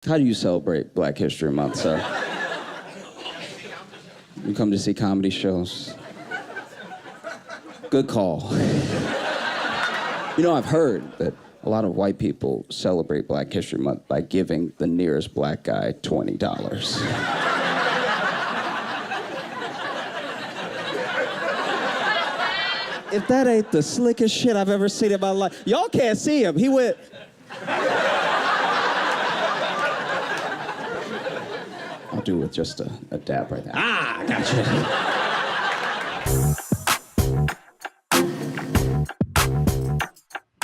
How do you celebrate Black History Month, sir? You come to see comedy shows? Good call. You know, I've heard that a lot of white people celebrate Black History Month by giving the nearest black guy $20. If that ain't the slickest shit I've ever seen in my life. Y'all can't see him. He went... I'll do it with just a dab right there. Ah, gotcha.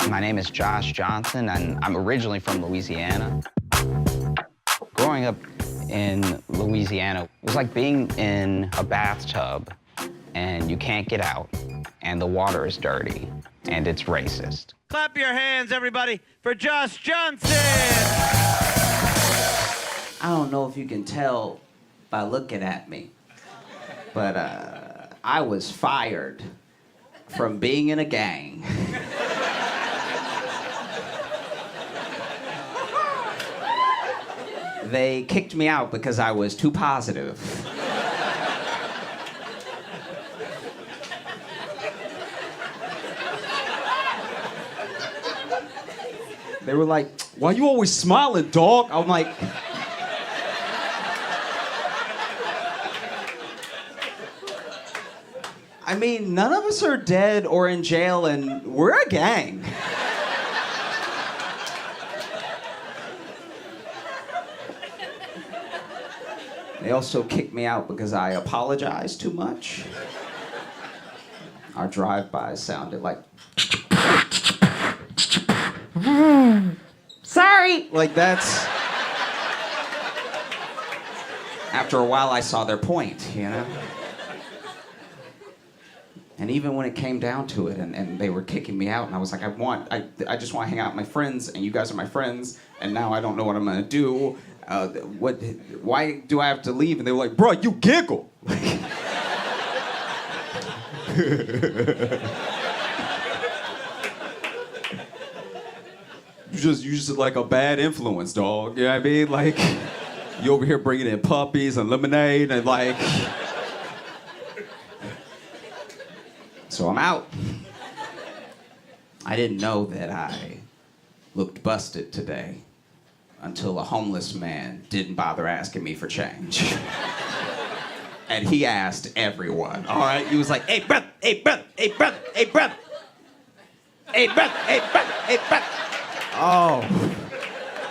My name is Josh Johnson, and I'm originally from Louisiana. Growing up in Louisiana was like being in a bathtub and you can't get out, and the water is dirty, and it's racist. Clap your hands, everybody, for Josh Johnson! I don't know if you can tell by looking at me, but I was fired from being in a gang. They kicked me out because I was too positive. They were like, "Why you always smiling, dog?" I'm like, I mean, none of us are dead or in jail, and we're a gang. They also kicked me out because I apologized too much. Our drive-by sounded like... Sorry! Like that's... After a while, I saw their point, you know? And even when it came down to it and they were kicking me out, and I was like, I just want to hang out with my friends, and you guys are my friends, and now I don't know what I'm gonna do. Why do I have to leave? And they were like, bro, you giggle. You just like a bad influence, dog. You know what I mean? Like, you over here bringing in puppies and lemonade and like... So I'm out. I didn't know that I looked busted today until a homeless man didn't bother asking me for change. And he asked everyone, all right? He was like, hey, brother, hey, brother, hey, brother, hey, brother. Hey, brother, hey, brother, hey, brother.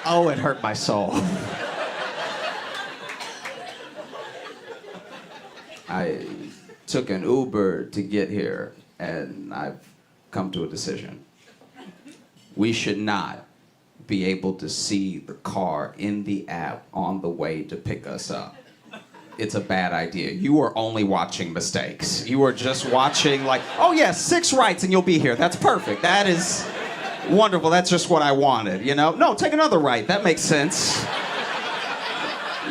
Oh, it hurt my soul. I took an Uber to get here, and I've come to a decision. We should not be able to see the car in the app on the way to pick us up. It's a bad idea. You are only watching mistakes. You are just watching like, oh yeah, 6 rights and you'll be here. That's perfect. That is wonderful. That's just what I wanted, you know? No, take another right. That makes sense.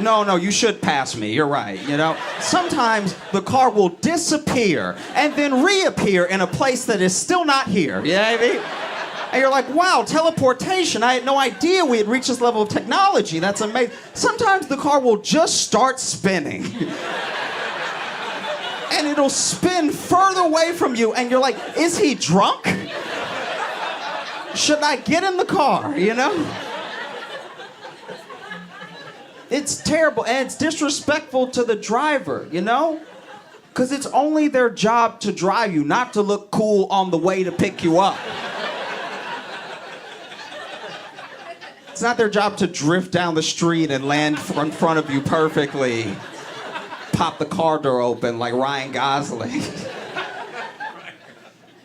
No, you should pass me. You're right, you know? Sometimes the car will disappear and then reappear in a place that is still not here. You know what I mean? And you're like, wow, teleportation. I had no idea we had reached this level of technology. That's amazing. Sometimes the car will just start spinning. And it'll spin further away from you, and you're like, is he drunk? Should I get in the car, you know? It's terrible, and it's disrespectful to the driver, you know? Because it's only their job to drive you, not to look cool on the way to pick you up. It's not their job to drift down the street and land in front of you perfectly. Pop the car door open like Ryan Gosling.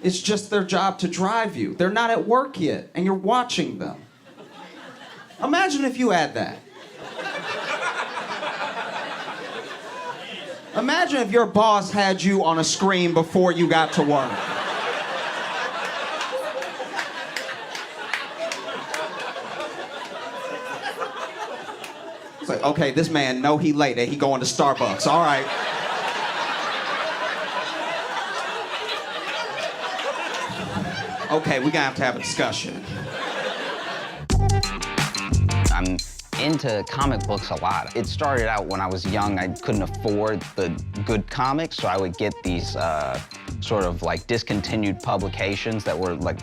It's just their job to drive you. They're not at work yet, and you're watching them. Imagine if you had that. Imagine if your boss had you on a screen before you got to work. It's like, okay, this man know he late and he going to Starbucks. All right. Okay, we're gonna have to have a discussion. I'm in into comic books a lot. It started out when I was young. I couldn't afford the good comics, so I would get these sort of like discontinued publications that were like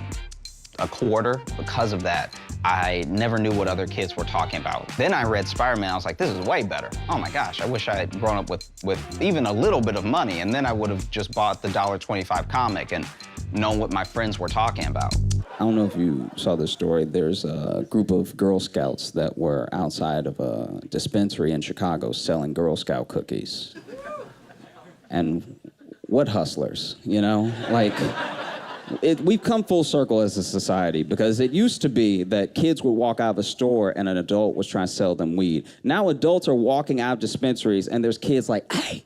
a quarter. Because of that, I never knew what other kids were talking about. Then I read Spider-Man. I was like, this is way better. Oh my gosh, I wish I had grown up with even a little bit of money, and then I would have just bought the $1.25 comic and known what my friends were talking about. I don't know if you saw this story. There's a group of Girl Scouts that were outside of a dispensary in Chicago selling Girl Scout cookies. And what hustlers, you know? Like, we've come full circle as a society, because it used to be that kids would walk out of a store and an adult was trying to sell them weed. Now adults are walking out of dispensaries and there's kids like, hey.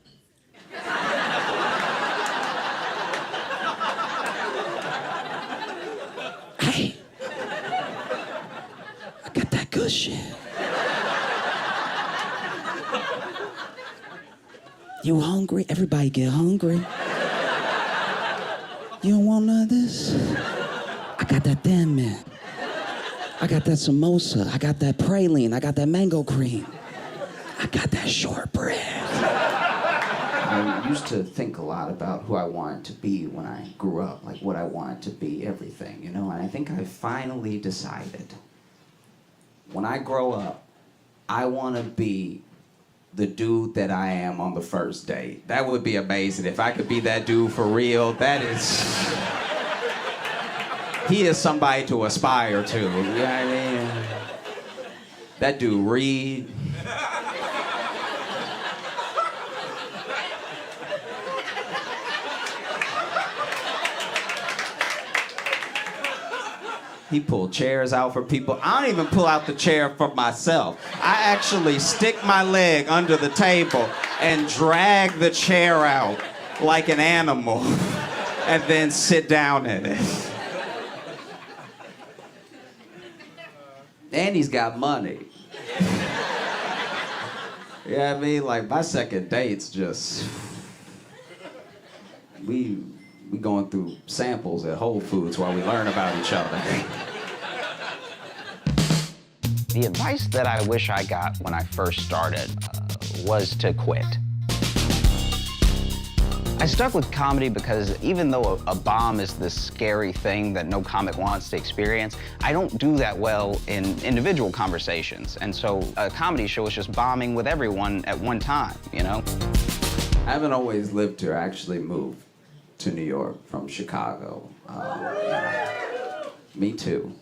Hey. I got that good shit. You hungry? Everybody get hungry. You don't want none of this? I got that Thin Man. I got that samosa. I got that praline. I got that mango cream. I got that shortbread. I used to think a lot about who I wanted to be when I grew up, like what I wanted to be, everything, you know? And I think I finally decided, when I grow up, I want to be the dude that I am on the first date. That would be amazing. If I could be that dude for real, that is... He is somebody to aspire to, you know what I mean? That dude Reed. He pulled chairs out for people. I don't even pull out the chair for myself. I actually stick my leg under the table and drag the chair out like an animal and then sit down in it. And he's got money. You know what I mean? Like, my second date's just... We going through samples at Whole Foods while we learn about each other. The advice that I wish I got when I first started was to quit. I stuck with comedy because even though a bomb is this scary thing that no comic wants to experience, I don't do that well in individual conversations. And so a comedy show is just bombing with everyone at one time, you know? I haven't always lived here. I actually moved to New York from Chicago. Me too.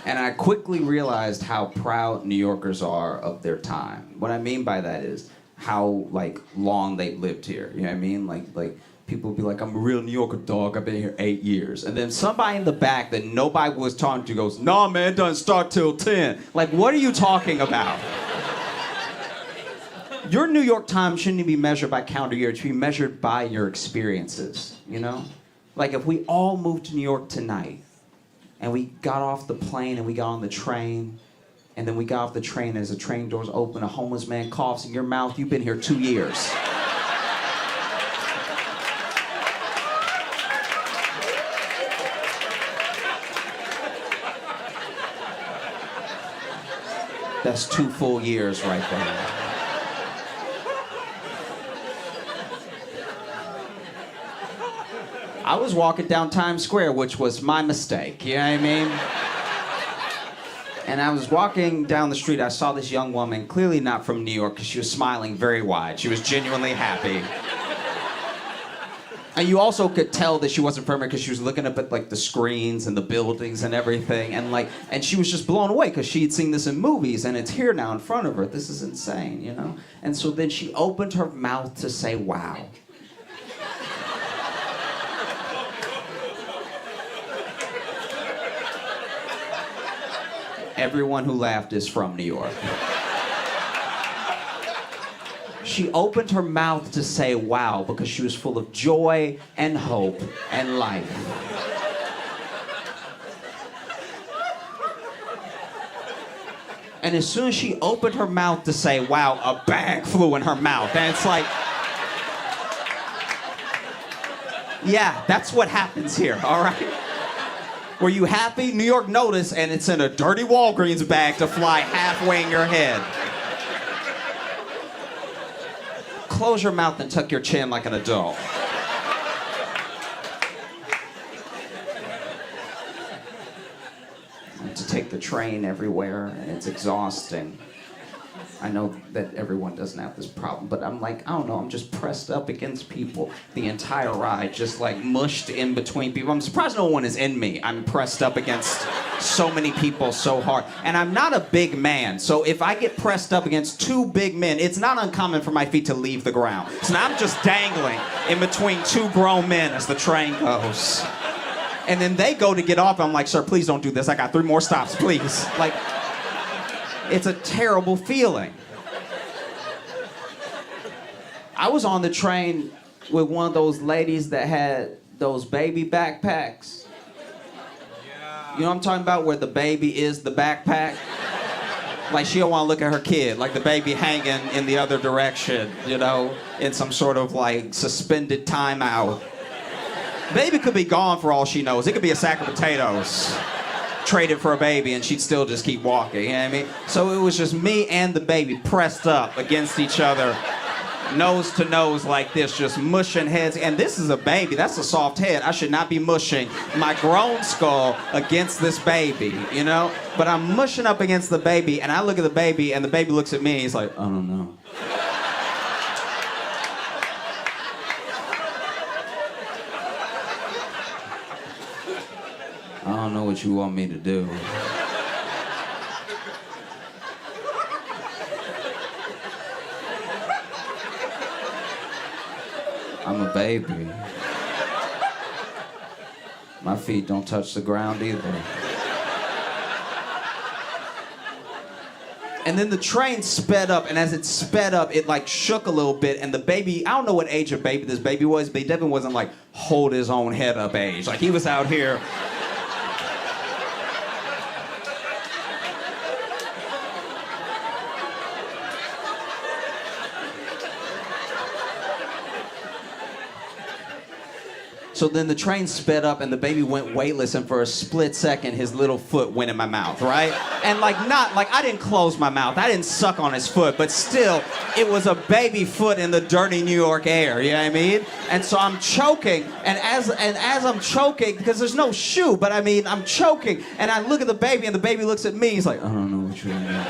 And I quickly realized how proud New Yorkers are of their time. What I mean by that is how, like, long they've lived here. You know what I mean? Like people will be like, I'm a real New Yorker, dog. I've been here 8 years. And then somebody in the back that nobody was talking to goes, nah, man, it doesn't start till 10. Like, what are you talking about? Your New York time shouldn't be measured by calendar year. It should be measured by your experiences, you know? Like, if we all moved to New York tonight, and we got off the plane and we got on the train, and then we got off the train, as the train doors open, a homeless man coughs in your mouth, you've been here 2 years. That's 2 full years right there. I was walking down Times Square, which was my mistake, you know what I mean? And I was walking down the street, I saw this young woman, clearly not from New York, because she was smiling very wide. She was genuinely happy. And you also could tell that she wasn't from here because she was looking up at, like, the screens and the buildings and everything, and she was just blown away because she had seen this in movies, and it's here now in front of her. This is insane, you know? And so then she opened her mouth to say, wow. Everyone who laughed is from New York. She opened her mouth to say wow because she was full of joy and hope and life. And as soon as she opened her mouth to say wow, a bag flew in her mouth. And it's like, yeah, that's what happens here, all right? Were you happy? New York notice, and it's in a dirty Walgreens bag to fly halfway in your head. Close your mouth and tuck your chin like an adult. To take the train everywhere, and it's exhausting. I know that everyone doesn't have this problem, but I'm like, I don't know, I'm just pressed up against people the entire ride, just like mushed in between people. I'm surprised no one is in me. I'm pressed up against so many people so hard. And I'm not a big man, so if I get pressed up against two big men, it's not uncommon for my feet to leave the ground. So now I'm just dangling in between two grown men as the train goes. And then they go to get off, and I'm like, sir, please don't do this. I got 3 more stops, please. Like, it's a terrible feeling. I was on the train with one of those ladies that had those baby backpacks. You know what I'm talking about? Where the baby is the backpack? Like, she don't want to look at her kid. Like the baby hanging in the other direction, you know, in some sort of like suspended timeout. Baby could be gone for all she knows. It could be a sack of potatoes. Traded for a baby and she'd still just keep walking, you know what I mean? So it was just me and the baby pressed up against each other, nose to nose like this, just mushing heads. And this is a baby, that's a soft head. I should not be mushing my grown skull against this baby, you know? But I'm mushing up against the baby, and I look at the baby, and the baby looks at me, and he's like, I don't know. I don't know what you want me to do. I'm a baby. My feet don't touch the ground either. And then the train sped up, and as it sped up, it like shook a little bit, and the baby, I don't know what age of baby this baby was, but he definitely wasn't like hold his own head up age. Like he was out here. So then the train sped up and the baby went weightless, and for a split second his little foot went in my mouth, right? And like I didn't close my mouth, I didn't suck on his foot, but still it was a baby foot in the dirty New York air, you know what I mean? And so I'm choking, and as I'm choking, because there's no shoe, but I mean I'm choking, and I look at the baby and the baby looks at me, he's like, I don't know what you're doing.